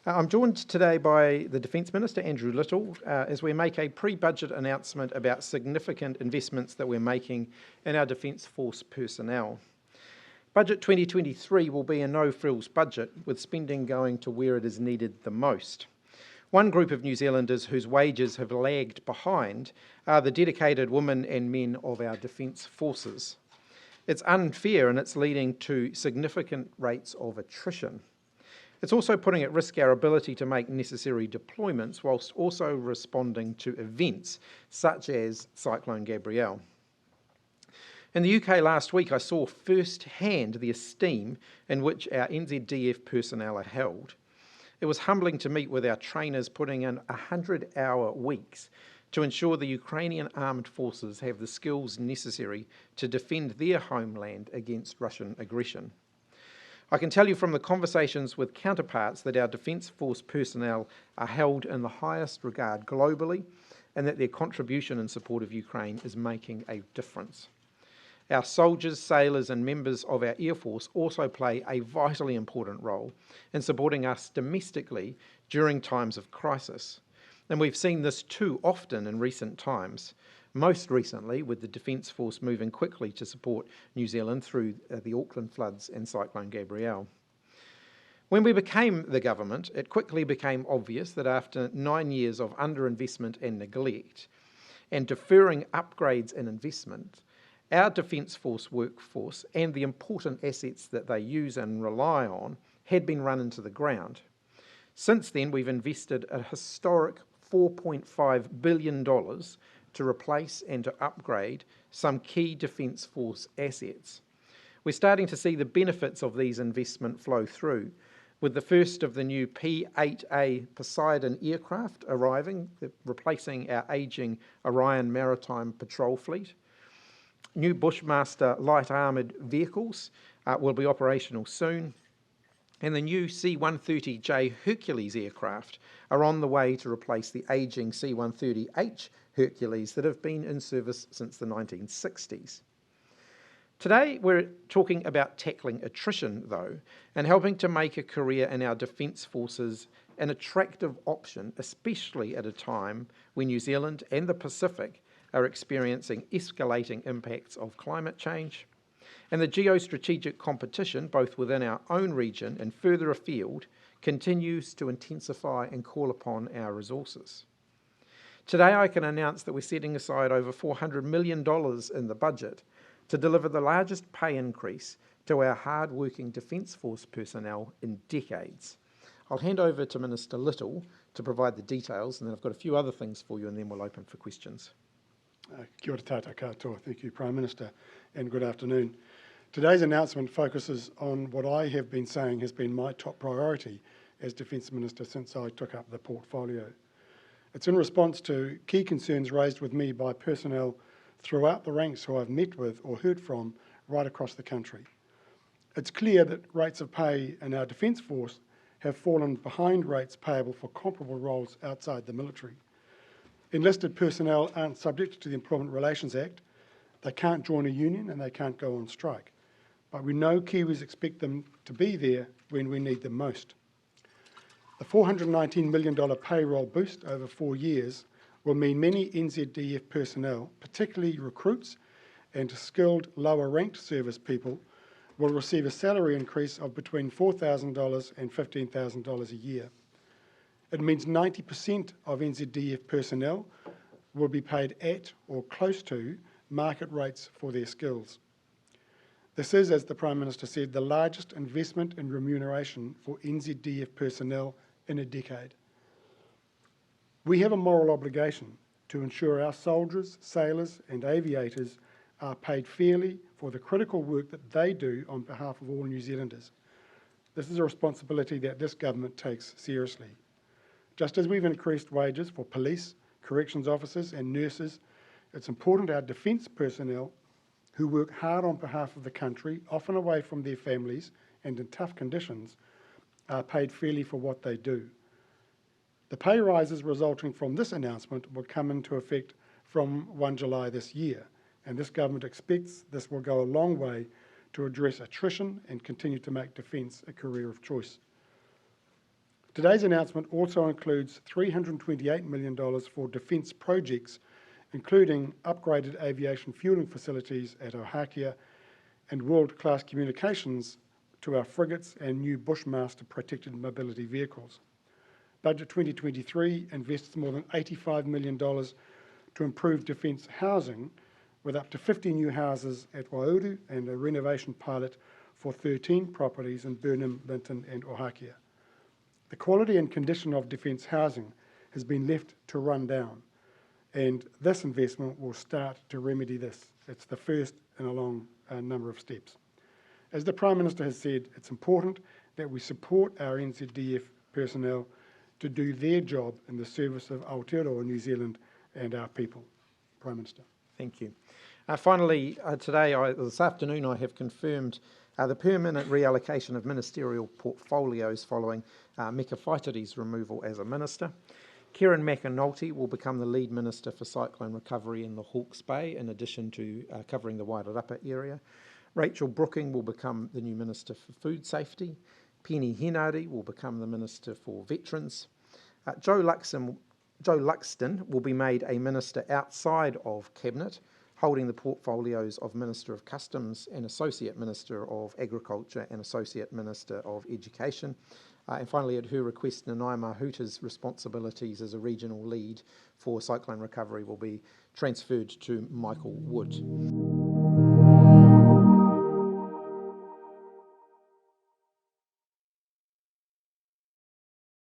I'm joined today by the Defence Minister, Andrew Little, as we make a pre-budget announcement about significant investments that we're making in our Defence Force personnel. Budget 2023 will be a no-frills budget, with spending going to where it is needed the most. One group of New Zealanders whose wages have lagged behind are the dedicated women and men of our Defence Forces. It's unfair and it's leading to significant rates of attrition. It's also putting at risk our ability to make necessary deployments whilst also responding to events such as Cyclone Gabrielle. In the UK last week, I saw firsthand the esteem in which our NZDF personnel are held. It was humbling to meet with our trainers putting in 100-hour weeks to ensure the Ukrainian armed forces have the skills necessary to defend their homeland against Russian aggression. I can tell you from the conversations with counterparts that our Defence Force personnel are held in the highest regard globally and that their contribution in support of Ukraine is making a difference. Our soldiers, sailors and members of our Air Force also play a vitally important role in supporting us domestically during times of crisis. And we've seen this too often in recent times, most recently with the Defence Force moving quickly to support New Zealand through the Auckland floods and Cyclone Gabrielle. When we became the government, it quickly became obvious that after 9 years of underinvestment and neglect, and deferring upgrades and investment, our Defence Force workforce and the important assets that they use and rely on had been run into the ground. Since then, we've invested a historic $4.5 billion to replace and to upgrade some key Defence Force assets. We're starting to see the benefits of these investments flow through, with the first of the new P-8A Poseidon aircraft arriving, replacing our ageing Orion Maritime Patrol fleet. New Bushmaster light armoured vehicles will be operational soon, and the new C-130J Hercules aircraft are on the way to replace the ageing C-130H Hercules that have been in service since the 1960s. Today we're talking about tackling attrition though, and helping to make a career in our Defence Forces an attractive option, especially at a time when New Zealand and the Pacific are experiencing escalating impacts of climate change, and the geostrategic competition, both within our own region and further afield, continues to intensify and call upon our resources. Today I can announce that we're setting aside over $400 million in the budget to deliver the largest pay increase to our hard-working Defence Force personnel in decades. I'll hand over to Minister Little to provide the details, and then I've got a few other things for you, and then we'll open for questions. Kia ora tātou katoa. Thank you, Prime Minister, and good afternoon. Today's announcement focuses on what I have been saying has been my top priority as Defence Minister since I took up the portfolio. It's in response to key concerns raised with me by personnel throughout the ranks who I've met with or heard from right across the country. It's clear that rates of pay in our Defence Force have fallen behind rates payable for comparable roles outside the military. Enlisted personnel aren't subject to the Employment Relations Act. They can't join a union and they can't go on strike. But we know Kiwis expect them to be there when we need them most. The $419 million payroll boost over 4 years will mean many NZDF personnel, particularly recruits and skilled lower-ranked service people, will receive a salary increase of between $4,000 and $15,000 a year. It means 90% of NZDF personnel will be paid at or close to market rates for their skills. This is, as the Prime Minister said, the largest investment in remuneration for NZDF personnel in a decade. We have a moral obligation to ensure our soldiers, sailors and aviators are paid fairly for the critical work that they do on behalf of all New Zealanders. This is a responsibility that this government takes seriously. Just as we've increased wages for police, corrections officers and nurses, it's important our defence personnel who work hard on behalf of the country, often away from their families and in tough conditions, are paid fairly for what they do. The pay rises resulting from this announcement will come into effect from 1 July this year, and this government expects this will go a long way to address attrition and continue to make defence a career of choice. Today's announcement also includes $328 million for defence projects, including upgraded aviation fuelling facilities at Ohakea and world-class communications to our frigates and new Bushmaster protected mobility vehicles. Budget 2023 invests more than $85 million to improve defence housing, with up to 50 new houses at Waiouru and a renovation pilot for 13 properties in Burnham, Linton and Ohakea. The quality and condition of defence housing has been left to run down, and this investment will start to remedy this. It's the first in a long number of steps. As the Prime Minister has said, it's important that we support our NZDF personnel to do their job in the service of Aotearoa New Zealand and our people. Prime Minister. Thank you. Finally, this afternoon, I have confirmed the permanent reallocation of ministerial portfolios following Meka Whaitiri's removal as a minister. Kieran McAnulty will become the lead minister for cyclone recovery in the Hawke's Bay, in addition to covering the Wairarapa area. Rachel Brooking will become the new Minister for Food Safety. Penny Henare will become the Minister for Veterans. Joe Luxton will be made a minister outside of Cabinet, holding the portfolios of Minister of Customs and Associate Minister of Agriculture and Associate Minister of Education. And finally, at her request, Nanaia Mahuta's responsibilities as a regional lead for cyclone recovery will be transferred to Michael Wood.